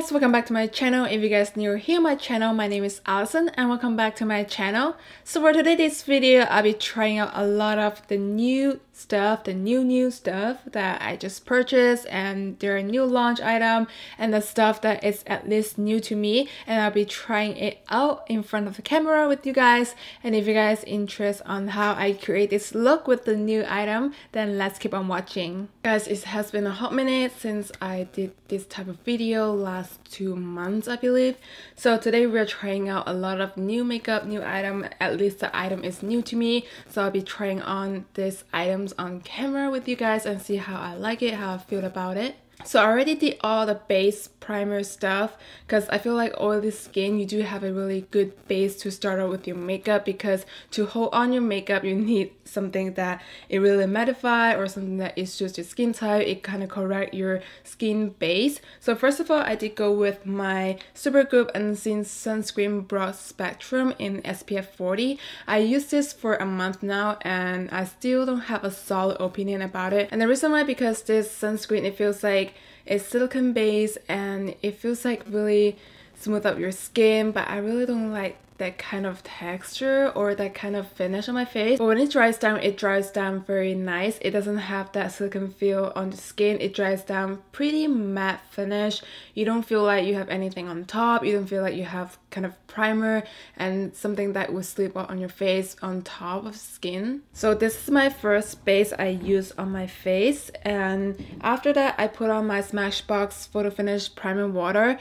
guys, welcome back to my channel. If you guys new here on my channel, my name is Alison and welcome back to my channel. So for today's video, I'll be trying out a lot of the new stuff, the new stuff that I just purchased, and their new launch item and the stuff that is at least new to me, and I'll be trying it out in front of the camera with you guys. And if you guys interested on how I create this look with the new item, then let's keep on watching. Guys, it has been a hot minute since I did this type of video last 2 months, I believe. So today we're trying out a lot of new makeup, new item. At least the item is new to me, so I'll be trying on these items on camera with you guys and see how I like it, how I feel about it. So I already did all the base primer stuff because I feel like oily skin, you do have a really good base to start out with your makeup, because to hold on your makeup you need something that it really mattify or something that is just your skin type. It kind of correct your skin base. So first of all, I did go with my Supergoop Unseen Sunscreen Broad Spectrum in SPF 40. I used this for a month now and I still don't have a solid opinion about it. And the reason why, because this sunscreen, it feels like it's silicone based and it feels like really smooth up your skin, but I really don't like that kind of texture or that kind of finish on my face. But when it dries down very nice. It doesn't have that silicone feel on the skin. It dries down pretty matte finish. You don't feel like you have anything on top. You don't feel like you have kind of primer and something that will slip out on your face on top of skin. So this is my first base I use on my face, and after that I put on my Smashbox Photo Finish Primer Water.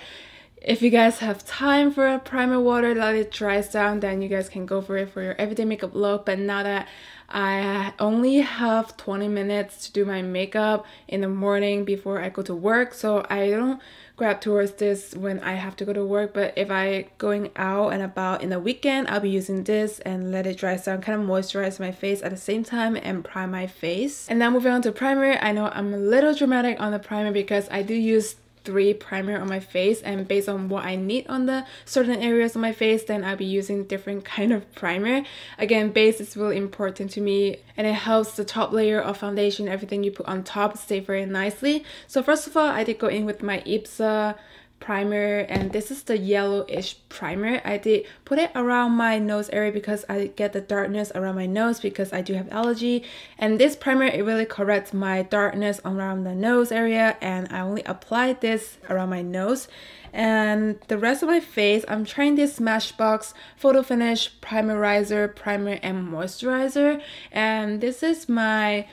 If you guys have time for a primer water, let it dries down, then you guys can go for it for your everyday makeup look. But now that I only have 20 minutes to do my makeup in the morning before I go to work, so I don't grab towards this when I have to go to work. But if I going out and about in the weekend, I'll be using this and let it dry down, kind of moisturize my face at the same time and prime my face. And now moving on to primer. I know I'm a little dramatic on the primer because I do use 3 primer on my face, and based on what I need on the certain areas of my face, then I'll be using different kind of primer. Again, base is really important to me and it helps the top layer of foundation, everything you put on top, stay very nicely. So first of all, I did go in with my IPSA primer, and this is the yellowish primer. I did put it around my nose area because I get the darkness around my nose because I do have allergy, and this primer, it really corrects my darkness around the nose area, and I only applied this around my nose. And the rest of my face, I'm trying this Smashbox Photo Finish Primerizer Primer and Moisturizer, and this is my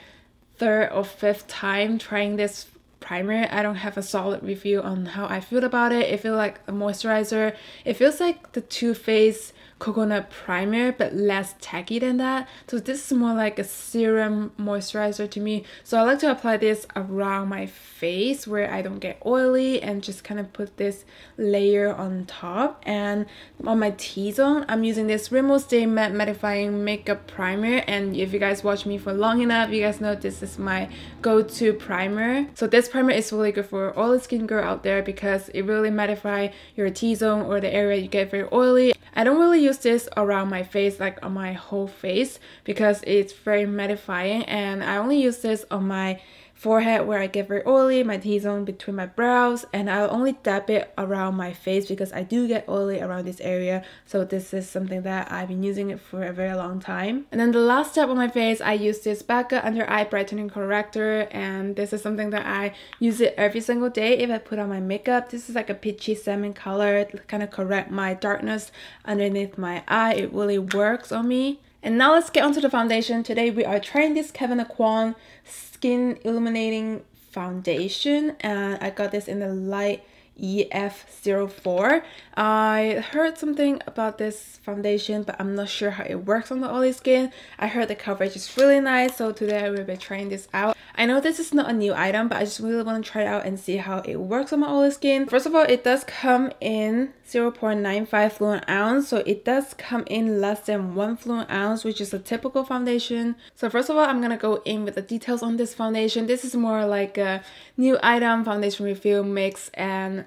3rd or 5th time trying this primer. I don't have a solid review on how I feel about it. It feels like a moisturizer. It feels like the Too Faced coconut primer, but less tacky than that. So this is more like a serum moisturizer to me. So I like to apply this around my face where I don't get oily, and just kind of put this layer on top. And on my T-zone, I'm using this Rimmel Stay Matte Mattifying Makeup Primer, and if you guys watch me for long enough, you guys know this is my go-to primer. So this primer is really good for oily skin girl out there because it really mattify your T-zone or the area you get very oily. I don't really use this around my face, like on my whole face, because it's very mattifying, and I only use this on my forehead where I get very oily, my T-zone between my brows, and I'll only dab it around my face because I do get oily around this area. So this is something that I've been using it for a very long time. And then the last step on my face, I use this Becca Under Eye Brightening Corrector, and this is something that I use it every single day if I put on my makeup. This is like a peachy salmon color to kind of correct my darkness underneath my eye. It really works on me. And now let's get onto the foundation. Today we are trying this Kevyn Aucoin Skin Illuminating Foundation, and I got this in the light EF04. I heard something about this foundation, but I'm not sure how it works on the oily skin. I heard the coverage is really nice, so today I will be trying this out. I know this is not a new item, but I just really want to try it out and see how it works on my oily skin. First of all, it does come in 0.95 fluid ounce, so it does come in less than 1 fluid ounce, which is a typical foundation. So first of all, I'm gonna go in with the details on this foundation. This is more like a new item foundation review mix and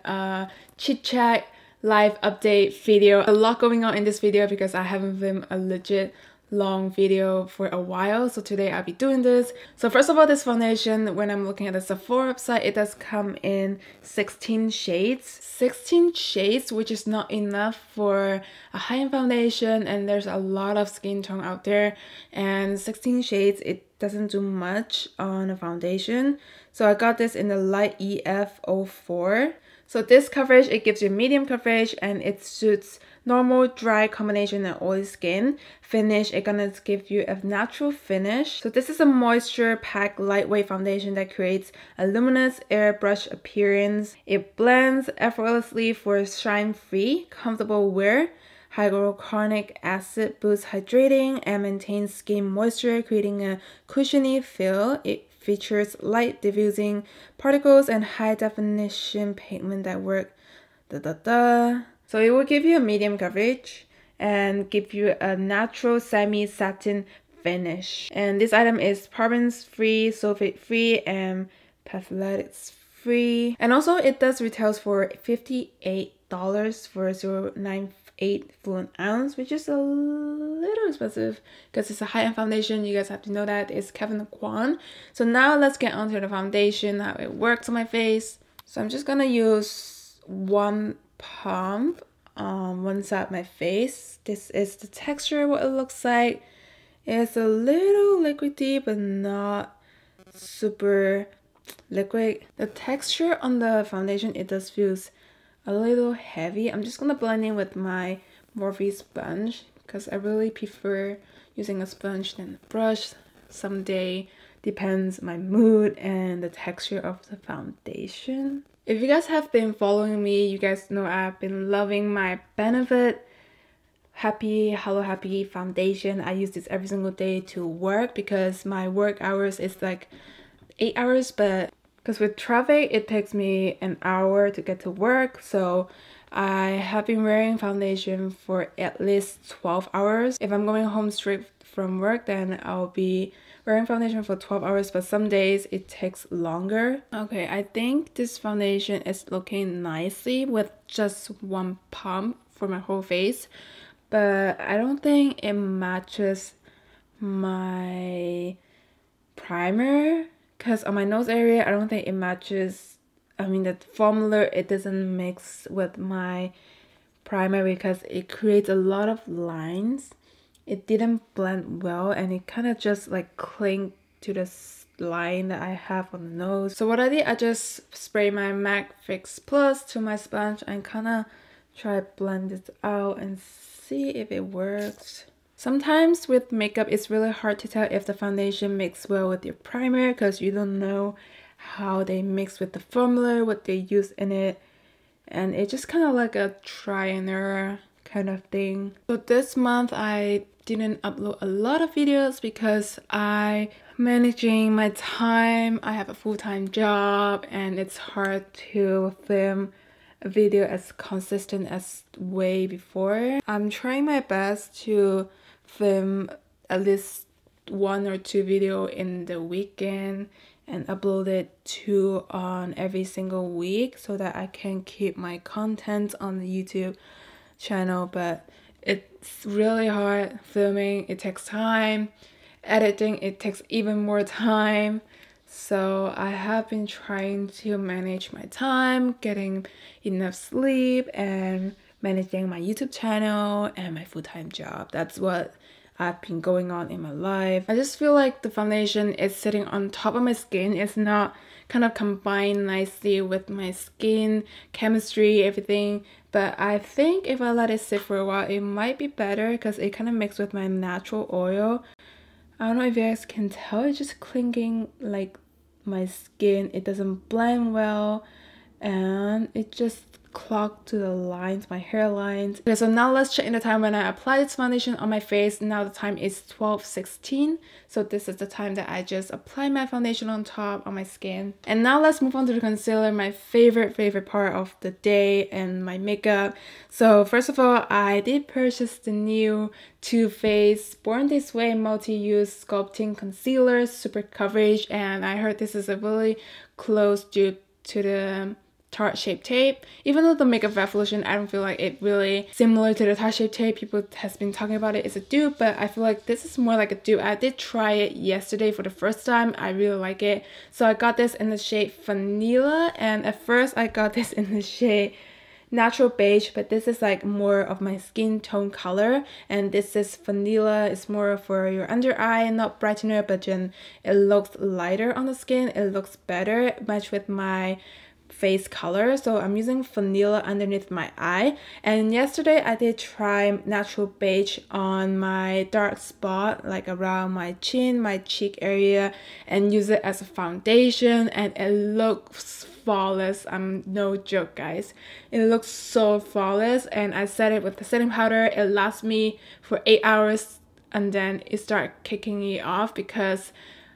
chit chat live update video. A lot going on in this video because I haven't filmed a legit long video for a while, so today I'll be doing this. So first of all, this foundation, when I'm looking at the Sephora website, it does come in 16 shades. 16 shades, which is not enough for a high-end foundation, and there's a lot of skin tone out there, and 16 shades, it doesn't do much on a foundation. So I got this in the light EF04. So this coverage, it gives you medium coverage, and it suits normal, dry, combination, and oily skin. Finish, it's gonna give you a natural finish. So this is a moisture packed lightweight foundation that creates a luminous airbrush appearance. It blends effortlessly for shine-free, comfortable wear. Hyaluronic acid boosts hydrating and maintains skin moisture, creating a cushiony feel. It features light diffusing particles and high definition pigment that work So it will give you a medium coverage and give you a natural semi-satin finish. And this item is parabens free, sulfate free, and phthalates free. And also it does retails for $58 for 0.98 fluid ounce, which is a little expensive because it's a high-end foundation. You guys have to know that it's Kevin Kwan. So now let's get onto the foundation, how it works on my face. So I'm just gonna use one pump on one side of my face. This is the texture, what it looks like. It's a little liquidy but not super liquid. The texture on the foundation, it does feels a little heavy. I'm just gonna blend in with my Morphe sponge because I really prefer using a sponge than a brush. Someday depends my mood and the texture of the foundation. If you guys have been following me, you guys know I've been loving my Benefit Hello Happy foundation. I use this every single day to work because my work hours is like 8 hours, but because with traffic it takes me an hour to get to work, so I have been wearing foundation for at least 12 hours. If I'm going home straight from work, then I'll be wearing foundation for 12 hours, but some days it takes longer. Okay, I think this foundation is looking nicely with just one pump for my whole face, but I don't think it matches my primer because on my nose area, I don't think it matches. I mean, the formula, it doesn't mix with my primer because it creates a lot of lines. It didn't blend well and it kind of just like clinged to the line that I have on the nose. So what I did, I just sprayed my MAC Fix Plus to my sponge and kind of try to blend it out and see if it works. Sometimes with makeup, it's really hard to tell if the foundation mixes well with your primer because you don't know how they mix with the formula, what they use in it, and it's just kind of like a try and error kind of thing. So this month I didn't upload a lot of videos because I'm managing my time. I have a full-time job and it's hard to film a video as consistent as way before. I'm trying my best to film at least 1 or 2 videos in the weekend and upload it 2 on every single week so that I can keep my content on the YouTube channel, but it's really hard. Filming, it takes time. Editing, it takes even more time. So I have been trying to manage my time, getting enough sleep, and managing my YouTube channel and my full-time job. That's what I've been going on in my life. I just feel like the foundation is sitting on top of my skin. It's not kind of combined nicely with my skin, chemistry, everything. But I think if I let it sit for a while, it might be better because it kind of mixed with my natural oil. I don't know if you guys can tell, it's just clinging like my skin. It doesn't blend well and it just clogged to the lines, my hairlines. Okay, so now let's check in the time when I apply this foundation on my face. Now the time is 12:16. So this is the time that I just apply my foundation on top on my skin. And now let's move on to the concealer, my favorite part of the day and my makeup. So first of all, I did purchase the new Too Faced Born This Way multi-use sculpting concealer, super coverage, and I heard this is a really close dupe to the Tarte Shape Tape. Even though the Makeup Revolution, I don't feel like it really similar to the Tarte Shape Tape. People has been talking about it. It's a dupe, but I feel like this is more like a dupe. I did try it yesterday for the first time. I really like it. So I got this in the shade Vanilla, and at first I got this in the shade Natural Beige, but this is like more of my skin tone color, and this is Vanilla. It's more for your under eye, not brightener, but then it looks lighter on the skin. It looks better, match with my face color. So I'm using Vanilla underneath my eye, and yesterday I did try Natural Beige on my dark spot, like around my chin, my cheek area, and use it as a foundation, and it looks flawless. I'm no joke, guys. It looks so flawless, and I set it with the setting powder. It lasts me for 8 hours, and then it started kicking me off because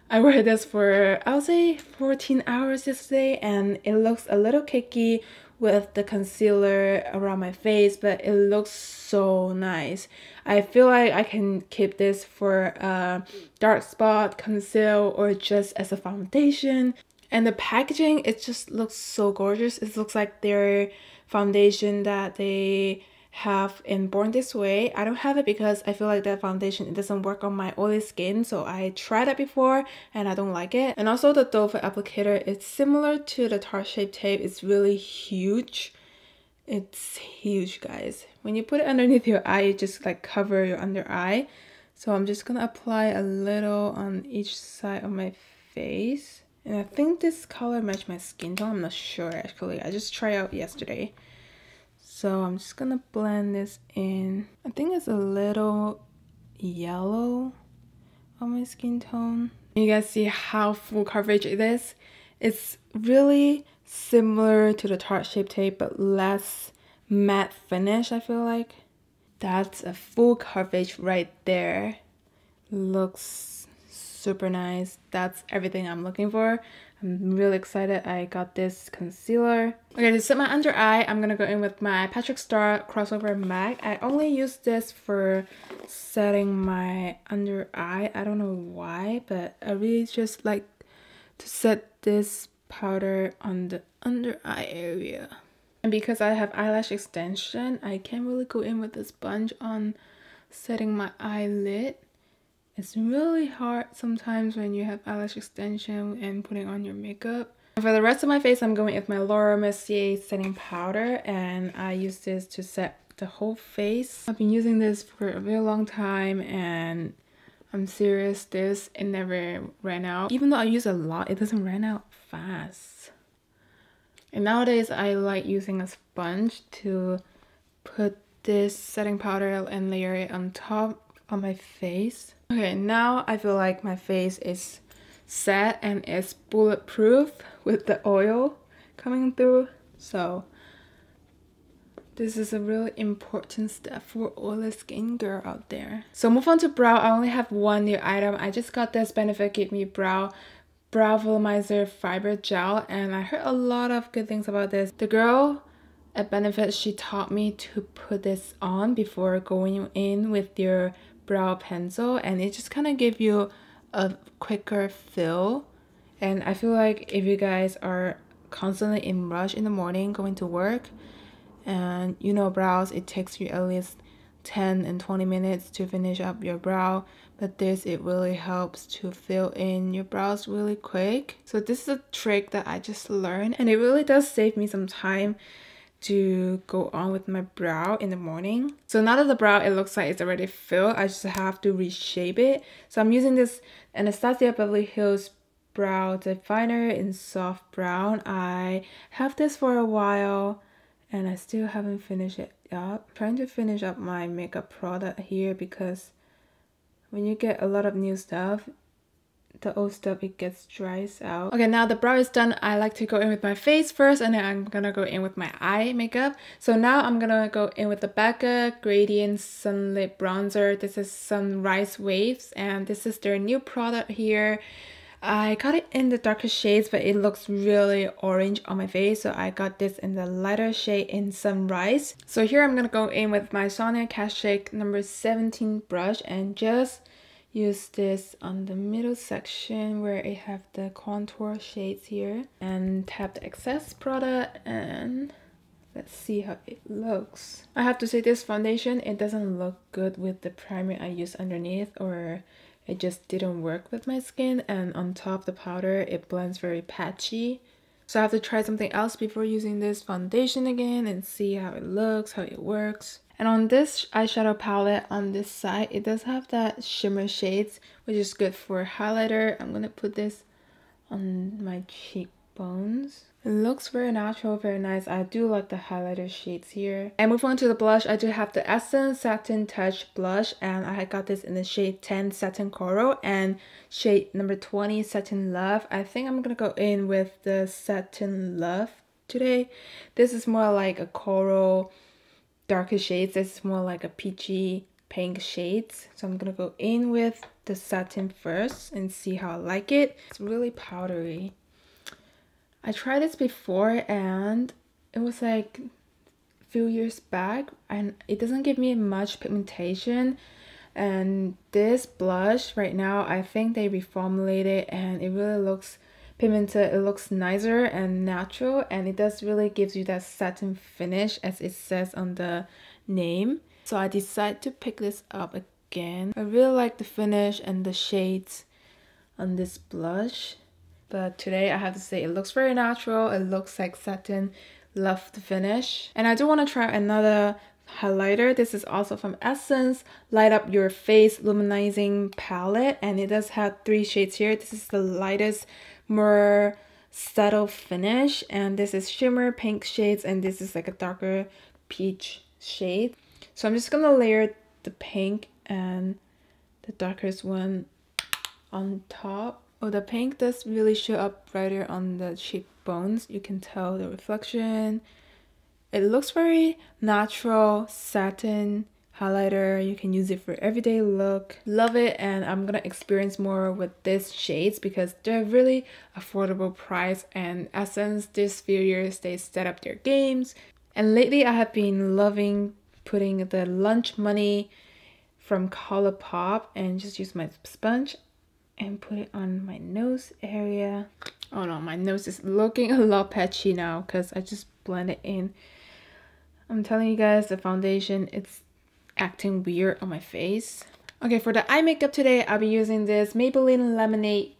I wore this for, I would say, 14 hours yesterday, and it looks a little cakey with the concealer around my face, but it looks so nice. I feel like I can keep this for a dark spot, conceal, or just as a foundation. And the packaging, it just looks so gorgeous. It looks like their foundation that they have in Born This Way. I don't have it because I feel like that foundation, it doesn't work on my oily skin, so I tried it before and I don't like it. And also the doe foot applicator, it's similar to the Tarte Shape Tape. It's really huge. It's huge, guys. When you put it underneath your eye, you just like cover your under eye. So I'm just gonna apply a little on each side of my face. And I think this color matched my skin tone. I'm not sure actually. I just tried out yesterday. So I'm just gonna blend this in. I think it's a little yellow on my skin tone. You guys see how full coverage it is? It's really similar to the Tarte Shape Tape, but less matte finish, I feel like. That's a full coverage right there. Looks super nice. That's everything I'm looking for. I'm really excited I got this concealer. Okay, to set my under eye, I'm gonna go in with my Patrickstarrr Crossover MAC. I only use this for setting my under eye. I don't know why, but I really just like to set this powder on the under eye area. And because I have eyelash extension, I can't really go in with a sponge on setting my eyelid. It's really hard sometimes when you have eyelash extension and putting on your makeup. For the rest of my face, I'm going with my Laura Mercier setting powder, and I use this to set the whole face. I've been using this for a very long time, and I'm serious, it never ran out. Even though I use a lot, it doesn't run out fast. And nowadays, I like using a sponge to put this setting powder and layer it on top of my face. Okay, now I feel like my face is set and it's bulletproof with the oil coming through. So this is a really important step for oily skin girl out there. So move on to brow. I only have one new item. I just got this Benefit Give Me Brow Volumizer Fiber Gel, and I heard a lot of good things about this. The girl at Benefit, she taught me to put this on before going in with your brow pencil, and it just kind of give you a quicker fill. And I feel like if you guys are constantly in rush in the morning going to work, and you know brows, it takes you at least 10 and 20 minutes to finish up your brow, but this, it really helps to fill in your brows really quick. So this is a trick that I just learned, and it really does save me some time to go on with my brow in the morning. So now that the brow, it looks like it's already filled, I just have to reshape it. So I'm using this Anastasia Beverly Hills Brow Definer in soft brown. I have this for a while and I still haven't finished it up. I'm trying to finish up my makeup product here because when you get a lot of new stuff, the old stuff, it gets dries out. Okay, now the brow is done. I like to go in with my face first, and then I'm gonna go in with my eye makeup. So now I'm gonna go in with the Becca Gradient Sunlit Bronzer. This is Sunrise Waves, and this is their new product here. I got it in the darker shades, but it looks really orange on my face, so I got this in the lighter shade in Sunrise. So here I'm gonna go in with my Sonia Kashuk number 17 brush and just use this on the middle section where it have the contour shades here, and tap the excess product, and let's see how it looks. I have to say, this foundation, it doesn't look good with the primer I use underneath, or it just didn't work with my skin, and on top the powder, it blends very patchy. So I have to try something else before using this foundation again and see how it looks, how it works. And on this eyeshadow palette on this side, it does have that shimmer shades, which is good for highlighter. I'm gonna put this on my cheekbones. It looks very natural, very nice. I do like the highlighter shades here. And move on to the blush. I do have the Essence Satin Touch blush, and I got this in the shade 10 Satin Coral and shade number 20 Satin Love. I think I'm gonna go in with the Satin Love today. This is more like a coral, darker shades. This is more like a peachy pink shades. So I'm gonna go in with the satin first and see how I like it. It's really powdery. I tried this before and it was like a few years back, and it doesn't give me much pigmentation. And this blush right now, I think they reformulated and it really looks pigmented. It looks nicer and natural, and it does really gives you that satin finish as it says on the name. So I decided to pick this up again. I really like the finish and the shades on this blush. But today I have to say it looks very natural. It looks like satin. Love the finish. And I do want to try another highlighter. This is also from Essence Light Up Your Face Luminizing Palette, and it does have 3 shades here. This is the lightest, more subtle finish, and this is shimmer pink shades, and this is like a darker peach shade. So I'm just gonna layer the pink and the darkest one on top. Oh, the pink does really show up brighter on the cheekbones. You can tell the reflection. It looks very natural, satin highlighter. You can use it for everyday look. Love it, and I'm gonna experience more with these shades because they're really affordable price, and Essence this few years they set up their games. And lately I have been loving putting the lunch money from Colourpop and just use my sponge and put it on my nose area. Oh no, my nose is looking a lot patchy now because I just blended in. I'm telling you guys, the foundation, it's acting weird on my face. Okay, for the eye makeup today, I'll be using this Maybelline Lemonade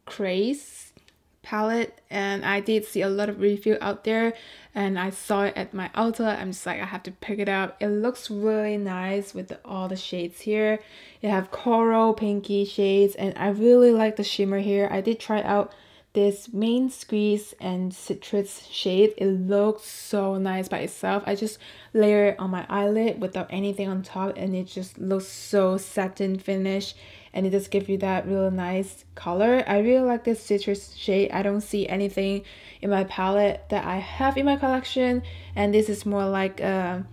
Craze palette, and I did see a lot of review out there and I saw it at my outlet. I'm just like, I have to pick it up. It looks really nice with all the shades here. You have coral, pinky shades, and I really like the shimmer here. I did try out this Main Squeeze and Citrus shade. It looks so nice by itself. I just layer it on my eyelid without anything on top, and it just looks so satin finish, and it just gives you that really nice color. I really like this citrus shade. I don't see anything in my palette that I have in my collection, and this is more like a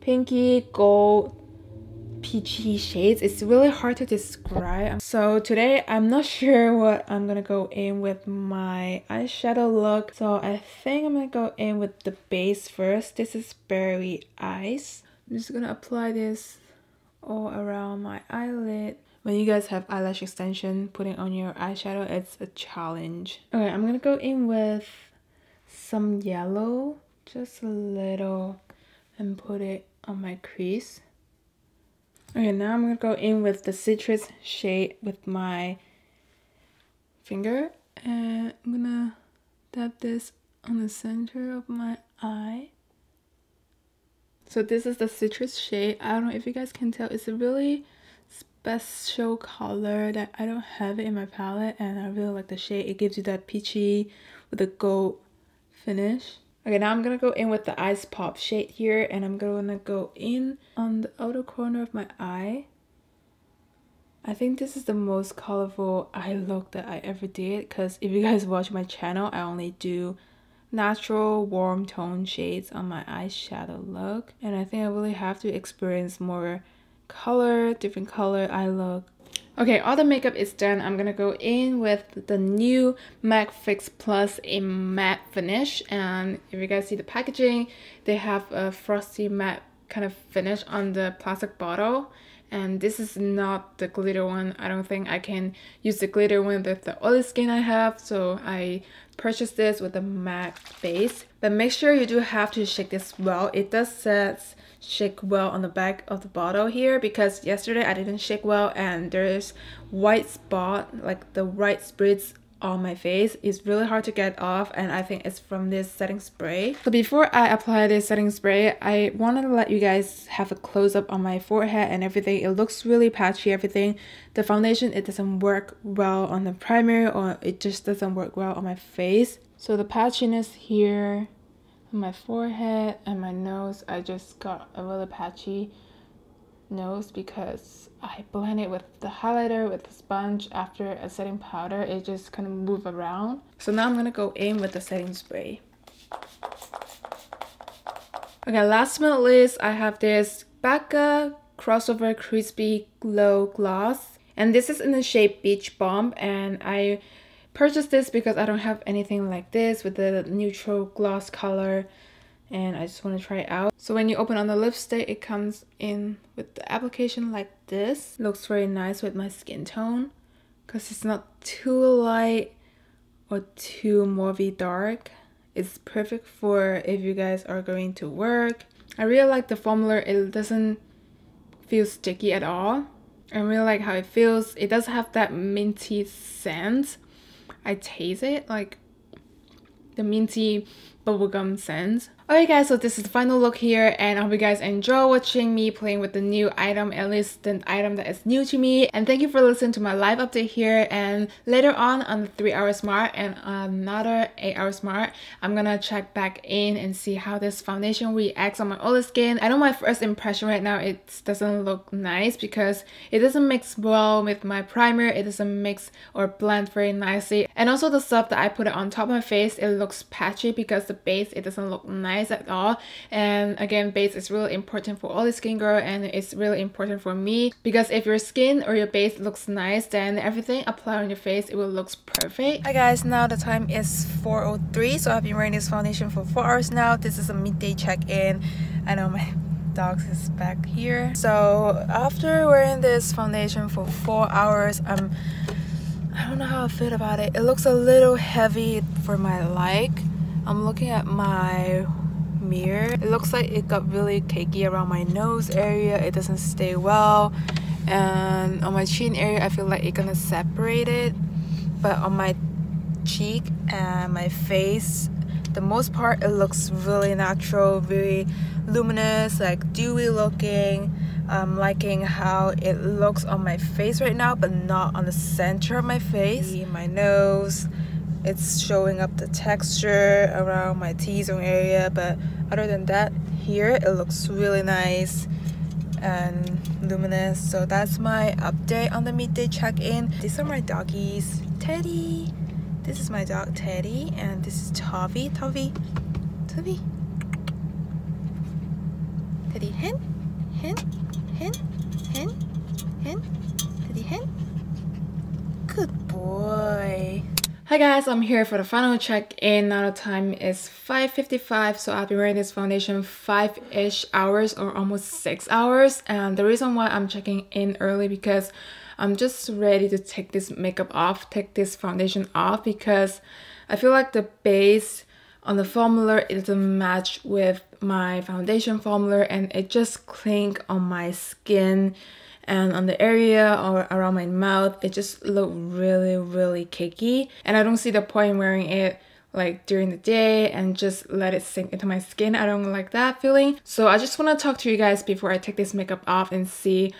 pinky gold peachy shades. It's really hard to describe. So today I'm not sure what I'm gonna go in with my eyeshadow look, so I think I'm gonna go in with the base first. This is Berry Eyes. I'm just gonna apply this all around my eyelid. When you guys have eyelash extension, putting on your eyeshadow, it's a challenge. Okay, I'm gonna go in with some yellow, just a little, and put it on my crease. Okay, now I'm gonna go in with the citrus shade with my finger, and I'm gonna dab this on the center of my eye. So this is the citrus shade. I don't know if you guys can tell, it's a really special color that I don't have it in my palette, and I really like the shade. It gives you that peachy with a gold finish. Okay, now I'm gonna go in with the Ice Pop shade here, and I'm gonna go in on the outer corner of my eye. I think this is the most colorful eye look that I ever did, because if you guys watch my channel, I only do natural warm tone shades on my eyeshadow look, and I think I really have to experience more color, different color eye look. Okay, all the makeup is done. I'm gonna go in with the new MAC Fix Plus in matte finish, and if you guys see the packaging, they have a frosty matte kind of finish on the plastic bottle, and this is not the glitter one. I don't think I can use the glitter one with the oily skin I have, so I purchased this with the matte base. But make sure you do have to shake this well. It does says shake well on the back of the bottle here, because yesterday I didn't shake well and there's white spot, like the white spritz on my face. It's really hard to get off, and I think it's from this setting spray. So before I apply this setting spray, I wanted to let you guys have a close-up on my forehead and everything. It looks really patchy, everything. The foundation, it doesn't work well on the primer, or it just doesn't work well on my face. So the patchiness here on my forehead and my nose, I just got a really patchy nose because I blend it with the highlighter with the sponge. After a setting powder, it just kind of move around. So now I'm gonna go in with the setting spray. Okay, last but not least, I have this Becca Crossover Crispy Glow Gloss, and this is in the shade Beach Bomb, and I purchased this because I don't have anything like this with the neutral gloss color, and I just want to try it out. So when you open on the lipstick, it comes in with the application like this. Looks very nice with my skin tone because it's not too light or too mauvey dark. It's perfect for if you guys are going to work. I really like the formula. It doesn't feel sticky at all. I really like how it feels. It does have that minty scent. I taste it, like the minty bubblegum scent. Okay guys, so this is the final look here, and I hope you guys enjoy watching me playing with the new item, at least the item that is new to me. And thank you for listening to my live update here. And later on the 3-hour mark and another 8-hour mark, I'm gonna check back in and see how this foundation reacts on my oily skin. I know my first impression right now, it doesn't look nice because it doesn't mix well with my primer. It doesn't mix or blend very nicely, and also the stuff that I put on top of my face, it looks patchy because the base, it doesn't look nice at all. And again, base is really important for all the skin girl, and it's really important for me because if your skin or your base looks nice, then everything applied on your face, it will look perfect. Hi guys, now the time is 4:03, so I've been wearing this foundation for 4 hours now. This is a midday check-in. I know my dogs is back here. So after wearing this foundation for 4 hours, I don't know how I feel about it. It looks a little heavy for my like. I'm looking at my mirror. It looks like it got really cakey around my nose area. It doesn't stay well, and on my chin area I feel like it's gonna separate it. But on my cheek and my face, the most part, it looks really natural, very luminous, like dewy looking. I'm liking how it looks on my face right now, but not on the center of my face. My nose, it's showing up the texture around my T-zone area, but other than that, here it looks really nice and luminous. So that's my update on the midday check-in. These are my doggies. Teddy, this is my dog Teddy, and this is Toby. Teddy hen, Teddy hen. Good boy. Hi guys, I'm here for the final check-in. Now the time is 5:55, so I've been wearing this foundation 5-ish hours or almost 6 hours. And the reason why I'm checking in early because I'm just ready to take this makeup off, take this foundation off, because I feel like the base on the formula, it doesn't match with my foundation formula, and it just clings on my skin and on the area or around my mouth. It just looked really cakey, and I don't see the point wearing it like during the day and just let it sink into my skin. I don't like that feeling. So I just want to talk to you guys before I take this makeup off and see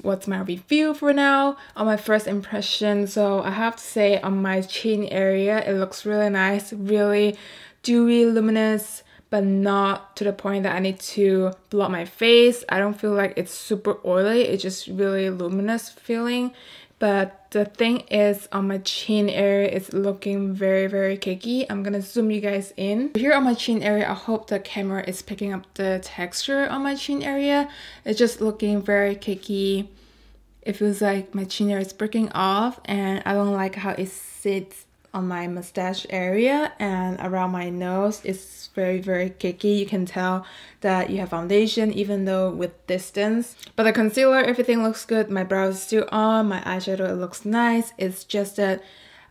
what's my review for now on my first impression. So I have to say, on my chin area, it looks really nice, really dewy, luminous, but not to the point that I need to block my face. I don't feel like it's super oily. It's just really luminous feeling. But the thing is, on my chin area, it's looking very cakey. I'm gonna zoom you guys in. Here on my chin area, I hope the camera is picking up the texture on my chin area. It's just looking very cakey. It feels like my chin area is breaking off, and I don't like how it sits on my mustache area and around my nose. It's very cakey. You can tell that you have foundation even though with distance. But the concealer, everything looks good. My brow is still on. My eyeshadow, it looks nice. It's just that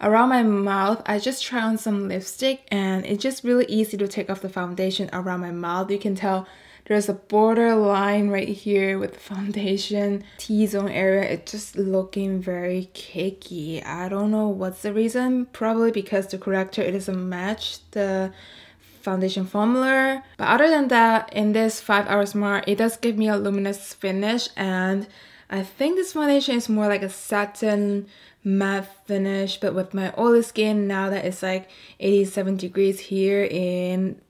around my mouth, I just try on some lipstick and it's just really easy to take off the foundation around my mouth. You can tell there's a border line right here with the foundation. T-zone area, it's just looking very cakey. I don't know what's the reason. Probably because the corrector, it doesn't match the foundation formula. But other than that, in this 5 Hour Smart, it does give me a luminous finish, and I think this foundation is more like a satin matte finish, but with my oily skin now that it's like 87 degrees here in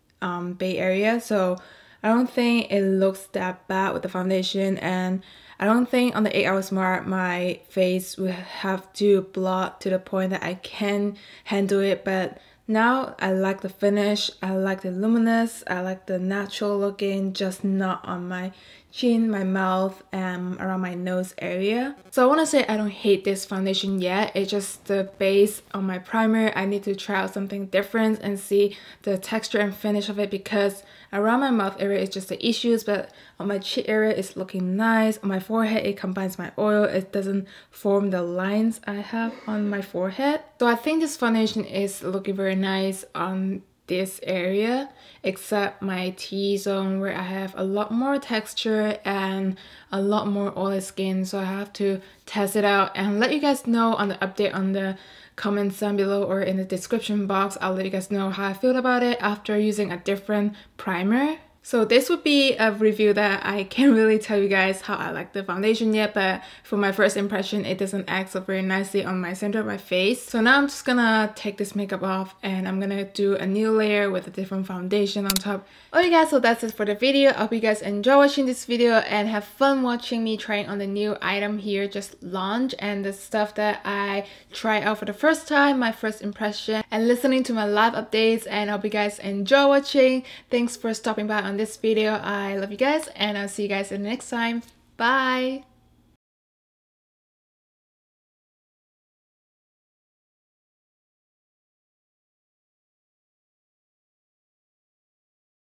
Bay Area, so I don't think it looks that bad with the foundation, and I don't think on the 8 Hour Smart my face will have to blot to the point that I can handle it. But now I like the finish, I like the luminous, I like the natural looking, just not on my chin, my mouth, and around my nose area. So I want to say I don't hate this foundation yet. It's just the base on my primer. I need to try out something different and see the texture and finish of it, because around my mouth area is just the issues, but on my cheek area it's looking nice. On my forehead it combines my oil. It doesn't form the lines I have on my forehead. So I think this foundation is looking very nice on this area, except my T-zone where I have a lot more texture and a lot more oily skin. So I have to test it out and let you guys know on the update on the comments down below or in the description box. I'll let you guys know how I feel about it after using a different primer. So this would be a review that I can't really tell you guys how I like the foundation yet, but for my first impression, it doesn't act so very nicely on my center of my face. So now I'm just gonna take this makeup off and I'm gonna do a new layer with a different foundation on top. Okay guys, so that's it for the video. I hope you guys enjoy watching this video and have fun watching me trying on the new item here, just launch, and the stuff that I try out for the first time, my first impression, and listening to my live updates. And I hope you guys enjoy watching. Thanks for stopping by on this video. I love you guys and I'll see you guys in the next time. Bye!